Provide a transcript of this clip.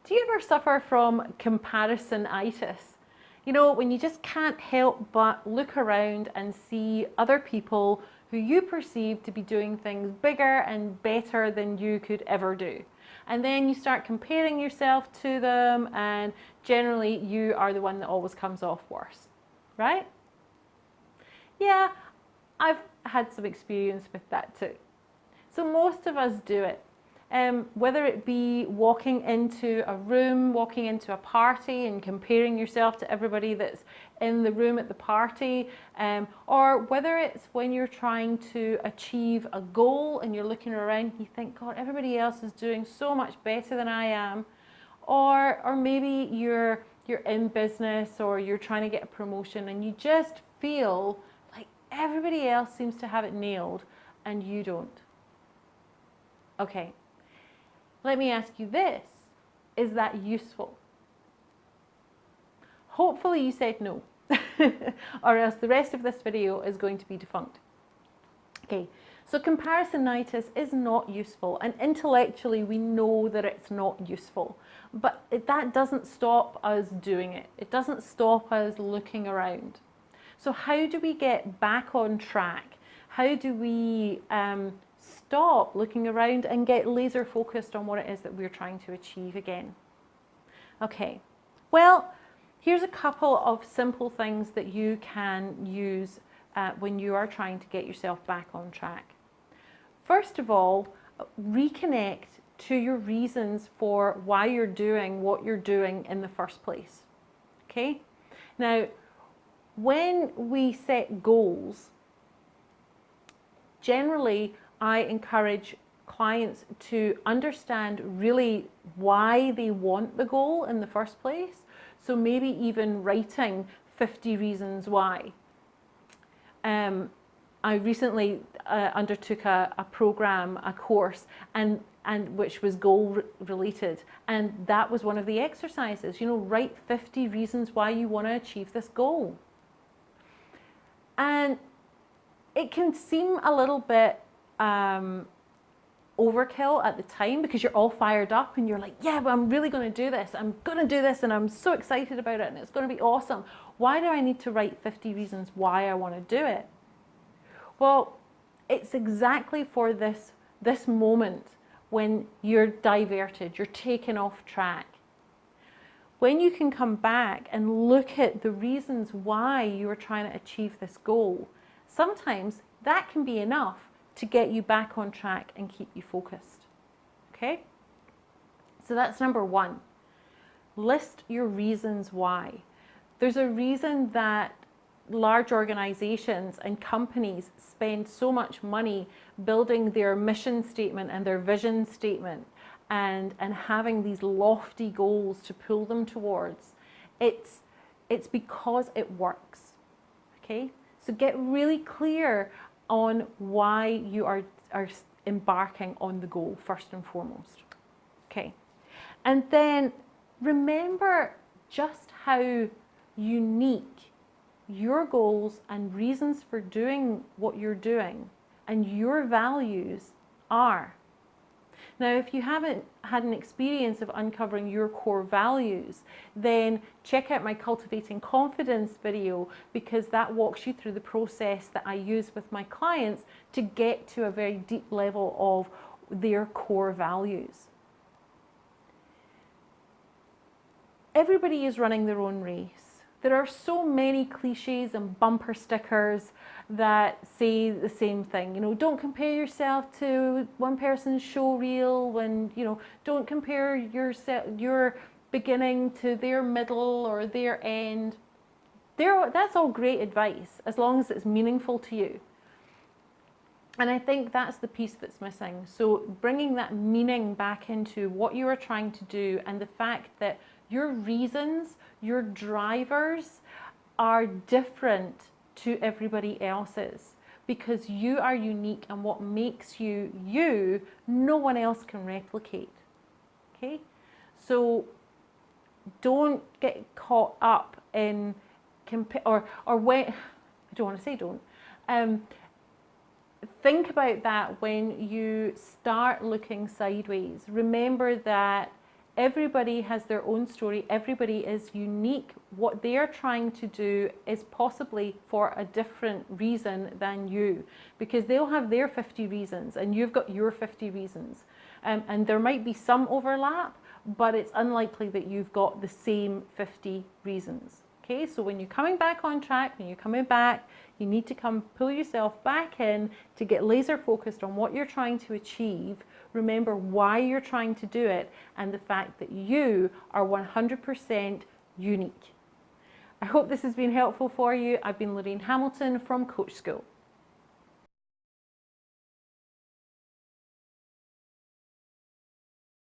Do you ever suffer from comparisonitis? You know, when you just can't help but look around and see other people who you perceive to be doing things bigger and better than you could ever do. And then you start comparing yourself to them, and generally you are the one that always comes off worse, right? Yeah, I've had some experience with that too. So most of us do it. Whether it be walking into a room, walking into a party and comparing yourself to everybody that's in the room at the party, or whether it's when you're trying to achieve a goal and you're looking around and you think, God, everybody else is doing so much better than I am. Or maybe you're in business or you're trying to get a promotion and you just feel like everybody else seems to have it nailed and you don't. Okay. Let me ask you this, is that useful? Hopefully you said no, or else the rest of this video is going to be defunct. Okay, so comparisonitis is not useful, and intellectually we know that it's not useful, but that doesn't stop us doing it. It doesn't stop us looking around. So how do we get back on track? How do we stop looking around and get laser focused on what it is that we're trying to achieve again? Okay, well, here's a couple of simple things that you can use when you are trying to get yourself back on track. First of all, reconnect to your reasons for why you're doing what you're doing in the first place. Okay, now when we set goals, generally I encourage clients to understand really why they want the goal in the first place. So maybe even writing 50 reasons why. I recently undertook a program, a course, and which was goal related, and that was one of the exercises. You know, write 50 reasons why you want to achieve this goal. And it can seem a little bit overkill at the time because you're all fired up and you're like, yeah, but I'm really going to do this. I'm going to do this and I'm so excited about it and it's going to be awesome. Why do I need to write 50 reasons why I want to do it? Well, it's exactly for this moment when you're diverted, you're taken off track. When you can come back and look at the reasons why you are trying to achieve this goal, sometimes that can be enough to get you back on track and keep you focused. Okay? So that's number one. List your reasons why. There's a reason that large organizations and companies spend so much money building their mission statement and their vision statement and having these lofty goals to pull them towards. It's because it works. Okay? So get really clear on why you are embarking on the goal first and foremost. Okay, and then remember just how unique your goals and reasons for doing what you're doing and your values are. Now, if you haven't had an experience of uncovering your core values, then check out my Cultivating Confidence video, because that walks you through the process that I use with my clients to get to a very deep level of their core values. Everybody is running their own race. There are so many cliches and bumper stickers that say the same thing. You know, don't compare yourself to one person's show reel. When, you know, don't compare your beginning to their middle or their end. That's all great advice, as long as it's meaningful to you. And I think that's the piece that's missing. So bringing that meaning back into what you are trying to do, and the fact that your reasons, your drivers are different to everybody else's, because you are unique, and what makes you you, no one else can replicate. Okay? So don't get caught up in when, I don't want to say don't. Think about that when you start looking sideways. Remember that Everybody has their own story. Everybody is unique. What they're trying to do is possibly for a different reason than you, because they'll have their 50 reasons and you've got your 50 reasons. And there might be some overlap, but it's unlikely that you've got the same 50 reasons. Okay, so when you're coming back on track, when you're coming back, you need to pull yourself back in to get laser focused on what you're trying to achieve. Remember why you're trying to do it and the fact that you are 100% unique. I hope this has been helpful for you. I've been Lorraine Hamilton from Coach School.